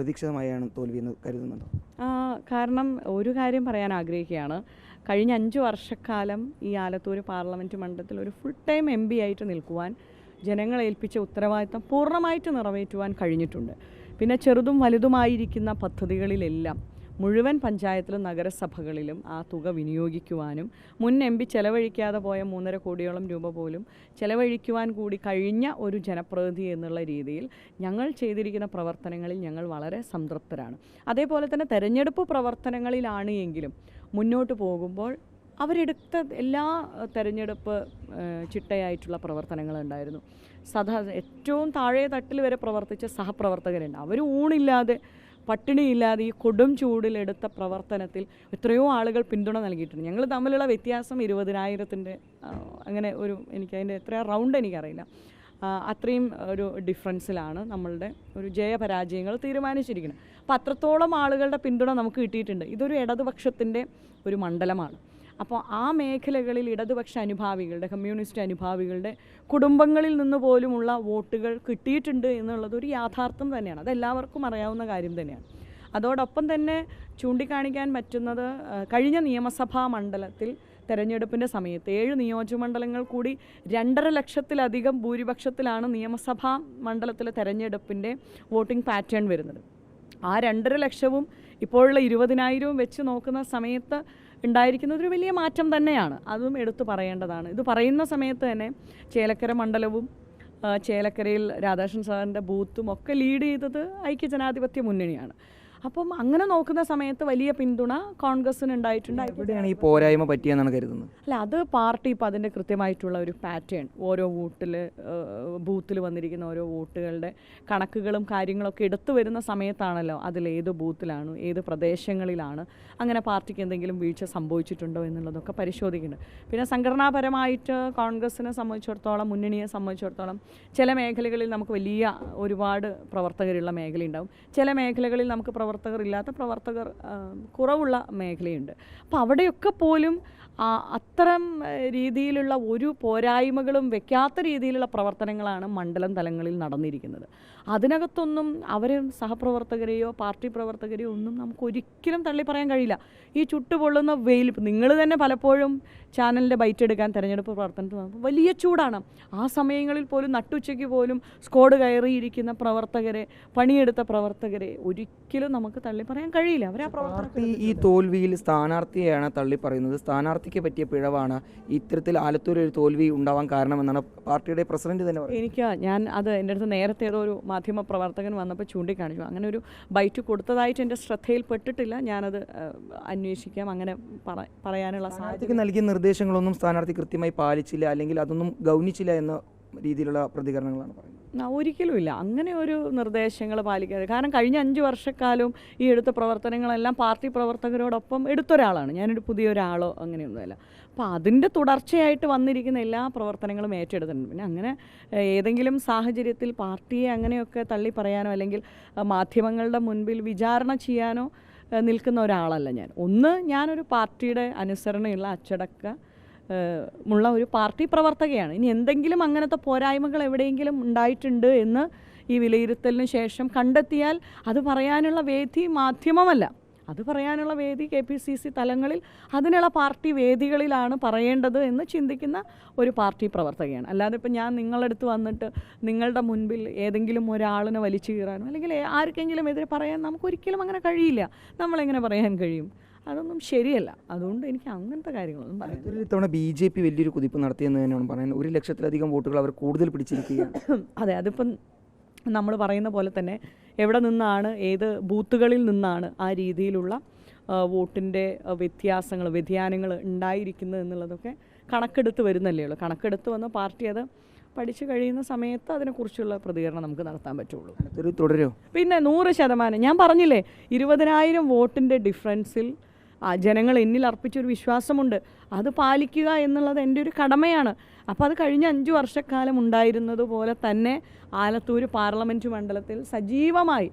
പ്രതീക്ഷിതമായാണ് തോൽവി എന്ന് കരുതുന്നുണ്ടോ? കാരണം ഒരു കാര്യം പറയാൻ ആഗ്രഹിക്കുകയാണ്. കഴിഞ്ഞ 5 വർഷക്കാലം ഈ ആലത്തൂർ പാർലമെൻറ്റ് മണ്ഡലത്തിൽ ഒരു ഫുൾ ടൈം MP ആയിട്ട് നിൽക്കുവാൻ ജനങ്ങളെ ഏൽപ്പിച്ച ഉത്തരവാദിത്തം പൂർണ്ണമായിട്ട് നിറവേറ്റുവാൻ കഴിഞ്ഞിട്ടുണ്ട്. പിന്നെ ചെറുതും വലുതുമായിരിക്കുന്ന പദ്ധതികളിലെല്ലാം മുഴുവൻ പഞ്ചായത്തിലും നഗരസഭകളിലും ആ തുക വിനിയോഗിക്കുവാനും മുൻ MP ചെലവഴിക്കാതെ പോയ 3.5 കോടിയോളം രൂപ പോലും ചെലവഴിക്കുവാൻ കൂടി കഴിഞ്ഞ ഒരു ജനപ്രതിനിധി എന്നുള്ള രീതിയിൽ ഞങ്ങൾ ചെയ്തിരിക്കുന്ന പ്രവർത്തനങ്ങളിൽ ഞങ്ങൾ വളരെ സംതൃപ്തരാണ്. അതേപോലെ തന്നെ തെരഞ്ഞെടുപ്പ് പ്രവർത്തനങ്ങളിലാണ് എങ്കിലും മുന്നോട്ട് പോകുമ്പോൾ അവരെടുത്ത എല്ലാ തെരഞ്ഞെടുപ്പ് ചിട്ടയായിട്ടുള്ള പ്രവർത്തനങ്ങളുണ്ടായിരുന്നു. ഏറ്റവും താഴെ തട്ടിൽ വരെ പ്രവർത്തിച്ച സഹപ്രവർത്തകരുണ്ട്. അവർ ഊണില്ലാതെ പട്ടിണിയില്ലാതെ ഈ കൊടും ചൂടിലെടുത്ത പ്രവർത്തനത്തിൽ എത്രയോ ആളുകൾ പിന്തുണ നൽകിയിട്ടുണ്ട്. ഞങ്ങൾ തമ്മിലുള്ള വ്യത്യാസം 20,000-ൻ്റെ അങ്ങനെ ഒരു എനിക്കതിൻ്റെ എത്ര റൗണ്ട് എനിക്കറിയില്ല. അത്രയും ഒരു ഡിഫറൻസിലാണ് നമ്മളുടെ ഒരു ജയപരാജയങ്ങൾ തീരുമാനിച്ചിരിക്കുന്നത്. അപ്പോൾ അത്രത്തോളം ആളുകളുടെ പിന്തുണ നമുക്ക് കിട്ടിയിട്ടുണ്ട്. ഇതൊരു ഇടതുപക്ഷത്തിൻ്റെ ഒരു മണ്ഡലമാണ്. അപ്പോൾ ആ മേഖലകളിൽ ഇടതുപക്ഷ അനുഭാവികളുടെ കമ്മ്യൂണിസ്റ്റ് അനുഭാവികളുടെ കുടുംബങ്ങളിൽ നിന്ന് പോലുമുള്ള വോട്ടുകൾ കിട്ടിയിട്ടുണ്ട് എന്നുള്ളത് ഒരു യാഥാർത്ഥ്യം തന്നെയാണ്. അതെല്ലാവർക്കും അറിയാവുന്ന കാര്യം തന്നെയാണ്. അതോടൊപ്പം തന്നെ ചൂണ്ടിക്കാണിക്കാൻ പറ്റുന്നത് കഴിഞ്ഞ നിയമസഭാ മണ്ഡലത്തിൽ തെരഞ്ഞെടുപ്പിൻ്റെ സമയത്ത് 7 നിയോജകമണ്ഡലങ്ങൾ കൂടി 2.5 ലക്ഷത്തിലധികം ഭൂരിപക്ഷത്തിലാണ് നിയമസഭാ മണ്ഡലത്തിലെ തെരഞ്ഞെടുപ്പിൻ്റെ വോട്ടിംഗ് പാറ്റേൺ വരുന്നത്. ആ 2.5 ലക്ഷവും ഇപ്പോഴുള്ള 20,000 വെച്ച് നോക്കുന്ന സമയത്ത് ഉണ്ടായിരിക്കുന്നത് ഒരു വലിയ മാറ്റം തന്നെയാണ്. അതും എടുത്തു പറയേണ്ടതാണ്. ഇത് പറയുന്ന സമയത്ത് തന്നെ ചേലക്കര മണ്ഡലവും ചേലക്കരയിൽ രാധാകൃഷ്ണൻ സാറിൻ്റെ ബൂത്തും ഒക്കെ ലീഡ് ചെയ്തത് ഐക്യജനാധിപത്യ മുന്നണിയാണ്. അപ്പം അങ്ങനെ നോക്കുന്ന സമയത്ത് വലിയ പിന്തുണ കോൺഗ്രസിന് ഉണ്ടായിട്ടുണ്ട്. എവിടെയാണ് ഈ പോരായ്മ പറ്റിയെന്നാണ് കരുതുന്നത്? അല്ല, അത് പാർട്ടി ഇപ്പോൾ അതിൻ്റെ കൃത്യമായിട്ടുള്ള ഒരു പാറ്റേൺ ഓരോ ബൂത്തിൽ വന്നിരിക്കുന്ന ഓരോ വോട്ടുകളുടെ കണക്കുകളും കാര്യങ്ങളൊക്കെ എടുത്തു വരുന്ന സമയത്താണല്ലോ അതിലേത് ബൂത്തിലാണ് ഏത് പ്രദേശങ്ങളിലാണ് അങ്ങനെ പാർട്ടിക്ക് എന്തെങ്കിലും വീഴ്ച സംഭവിച്ചിട്ടുണ്ടോ എന്നുള്ളതൊക്കെ പരിശോധിക്കുന്നുണ്ട്. പിന്നെ സംഘടനാപരമായിട്ട് കോൺഗ്രസിനെ സംബന്ധിച്ചിടത്തോളം മുന്നണിയെ സംബന്ധിച്ചിടത്തോളം ചില മേഖലകളിൽ നമുക്ക് വലിയ ഒരുപാട് പ്രവർത്തകരുള്ള മേഖലയുണ്ടാവും. ചില മേഖലകളിൽ നമുക്ക് പ്രവർത്തകർ കുറവുള്ള മേഖലയുണ്ട്. അപ്പോൾ അവിടെയൊക്കെ പോലും അത്തരം രീതിയിലുള്ള ഒരു പോരായ്മകളും വെക്കാത്ത രീതിയിലുള്ള പ്രവർത്തനങ്ങളാണ് മണ്ഡലം തലങ്ങളിൽ നടന്നിരിക്കുന്നത്. അതിനകത്തൊന്നും അവരെ സഹപ്രവർത്തകരെയോ പാർട്ടി പ്രവർത്തകരെയോ ഒന്നും നമുക്ക് ഒരിക്കലും തള്ളി പറയാൻ കഴിയില്ല. ഈ ചുട്ടുപൊള്ളുന്ന വെയിൽ നിങ്ങൾ തന്നെ പലപ്പോഴും ചാനലിൻ്റെ ബൈറ്റ് എടുക്കാൻ തെരഞ്ഞെടുപ്പ് പ്രവർത്തനത്തിൽ വലിയ ചൂടാണ്. ആ സമയങ്ങളിൽ പോലും നട്ടുച്ചയ്ക്ക് പോലും സ്ക്വാഡ് കയറിയിരിക്കുന്ന പ്രവർത്തകരെ പണിയെടുത്ത പ്രവർത്തകരെ ഒരിക്കലും നമുക്ക് തള്ളി പറയാൻ കഴിയില്ല. അവർ ആ പാർട്ടി ഈ തോൽവിയിൽ സ്ഥാനാർത്ഥിയെയാണ് തള്ളി പറയുന്നത്. സ്ഥാനാർത്ഥിക്ക് പറ്റിയ പിഴവാണ് ഇത്തരത്തിൽ ആലത്തൂർ ഒരു തോൽവി ഉണ്ടാവാൻ കാരണമെന്നാണ് പാർട്ടിയുടെ പ്രസിഡന്റ് തന്നെ പറയുന്നത്. ഞാൻ അത് എൻ്റെ അടുത്ത് നേരത്തെ ഏതോ ഒരു മാധ്യമ പ്രവർത്തകൻ വന്നപ്പോൾ ചൂണ്ടിക്കാണിച്ചു. അങ്ങനെ ഒരു ബൈറ്റ് കൊടുത്തതായിട്ട് എൻ്റെ ശ്രദ്ധയിൽപ്പെട്ടിട്ടില്ല. ഞാനത് അന്വേഷിക്കാം. അങ്ങനെ പറയാനുള്ള സ്ഥാനാർത്ഥിക്ക് നൽകിയ നിർദ്ദേശങ്ങളൊന്നും സ്ഥാനാർത്ഥി കൃത്യമായി പാലിച്ചില്ല, അല്ലെങ്കിൽ അതൊന്നും ഗൗനിച്ചില്ല എന്ന രീതിയിലുള്ള പ്രതികരണങ്ങളാണ് പറയുന്നത്. ഒരിക്കലുമില്ല അങ്ങനെ ഒരു നിർദ്ദേശങ്ങൾ പാലിക്കാതെ. കാരണം കഴിഞ്ഞ 5 വർഷക്കാലവും ഈ എടുത്ത പ്രവർത്തനങ്ങളെല്ലാം പാർട്ടി പ്രവർത്തകരോടൊപ്പം എടുത്തൊരാളാണ്. ഞാനൊരു പുതിയൊരാളോ അങ്ങനെയൊന്നുമല്ല. അപ്പോൾ അതിൻ്റെ തുടർച്ചയായിട്ട് വന്നിരിക്കുന്ന എല്ലാ പ്രവർത്തനങ്ങളും ഏറ്റെടുത്തിട്ടുണ്ട്. പിന്നെ അങ്ങനെ ഏതെങ്കിലും സാഹചര്യത്തിൽ പാർട്ടിയെ അങ്ങനെയൊക്കെ തള്ളി പറയാനോ അല്ലെങ്കിൽ മാധ്യമങ്ങളുടെ മുൻപിൽ വിചാരണ ചെയ്യാനോ നിൽക്കുന്ന ഒരാളല്ല ഞാൻ. ഞാനൊരു പാർട്ടിയുടെ അനുസരണയുള്ള അച്ചടക്ക ഉള്ള ഒരു പാർട്ടി പ്രവർത്തകയാണ്. ഇനി എന്തെങ്കിലും അങ്ങനത്തെ പോരായ്മകൾ എവിടെയെങ്കിലും ഉണ്ടായിട്ടുണ്ട് എന്ന് ഈ വിലയിരുത്തലിന് ശേഷം കണ്ടെത്തിയാൽ അത് പറയാനുള്ള വേദി മാധ്യമമല്ല, അത് പറയാനുള്ള വേദി KPCC തലങ്ങളിൽ അതിനുള്ള പാർട്ടി വേദികളിലാണ് പറയേണ്ടത് എന്ന് ചിന്തിക്കുന്ന ഒരു പാർട്ടി പ്രവർത്തകയാണ്. അല്ലാതെ ഇപ്പം ഞാൻ നിങ്ങളടുത്ത് വന്നിട്ട് നിങ്ങളുടെ മുൻപിൽ ഏതെങ്കിലും ഒരാളിനെ വലിച്ചു കീറാനോ അല്ലെങ്കിൽ ആർക്കെങ്കിലും എതിരെ പറയാൻ നമുക്കൊരിക്കലും അങ്ങനെ കഴിയില്ല. നമ്മളെങ്ങനെ പറയാൻ കഴിയും? അതൊന്നും ശരിയല്ല. അതുകൊണ്ട് എനിക്ക് അങ്ങനത്തെ കാര്യങ്ങളൊന്നും പറയാം. ഇത്തവണ BJP വലിയൊരു കുതിപ്പ് നടത്തിയെന്ന് തന്നെയാണ് പറയുന്നത്. 1 ലക്ഷത്തിലധികം വോട്ടുകൾ അവർ കൂടുതൽ പിടിച്ചിരിക്കുകയാണ്. അതെ, അതിപ്പം നമ്മൾ പറയുന്ന പോലെ തന്നെ എവിടെ നിന്നാണ് ഏത് ബൂത്തുകളിൽ നിന്നാണ് ആ രീതിയിലുള്ള വോട്ടിൻ്റെ വ്യതിയാനങ്ങൾ ഉണ്ടായിരിക്കുന്നത് എന്നുള്ളതൊക്കെ കണക്കെടുത്ത് വരുന്നല്ലേ ഉള്ളൂ. കണക്കെടുത്ത് വന്ന പാർട്ടി അത് പഠിച്ചു കഴിയുന്ന സമയത്ത് അതിനെക്കുറിച്ചുള്ള പ്രതികരണം നമുക്ക് നടത്താൻ പറ്റുള്ളൂ. തുടരുമോ? പിന്നെ 100%. ഞാൻ പറഞ്ഞില്ലേ 20,000 വോട്ടിൻ്റെ ഡിഫറൻസിൽ ജനങ്ങൾ എന്നിൽ അർപ്പിച്ചൊരു വിശ്വാസമുണ്ട്. അത് പാലിക്കുക എന്നുള്ളത് എൻ്റെ ഒരു കടമയാണ്. അപ്പോൾ അത് കഴിഞ്ഞ 5 വർഷക്കാലം ഉണ്ടായിരുന്നതുപോലെ തന്നെ ആലത്തൂർ പാർലമെൻറ്റ് മണ്ഡലത്തിൽ സജീവമായി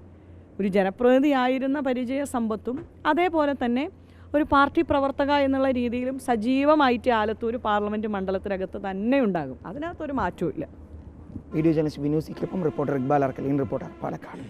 ഒരു ജനപ്രതിനിധിയായിരുന്ന പരിചയ സമ്പത്തും അതേപോലെ തന്നെ ഒരു പാർട്ടി പ്രവർത്തക എന്നുള്ള രീതിയിലും സജീവമായിട്ട് ആലത്തൂർ പാർലമെൻറ്റ് മണ്ഡലത്തിനകത്ത് തന്നെ ഉണ്ടാകും. അതിനകത്തൊരു മാറ്റവും ഇല്ല. വീഡിയോ ജേർണലിസ്റ്റ് വിനു സിക്കൊപ്പം റിപ്പോർട്ടർ ഇക്ബാൽ അർക്കലീൻ, റിപ്പോർട്ടർ പാലക്കാട്.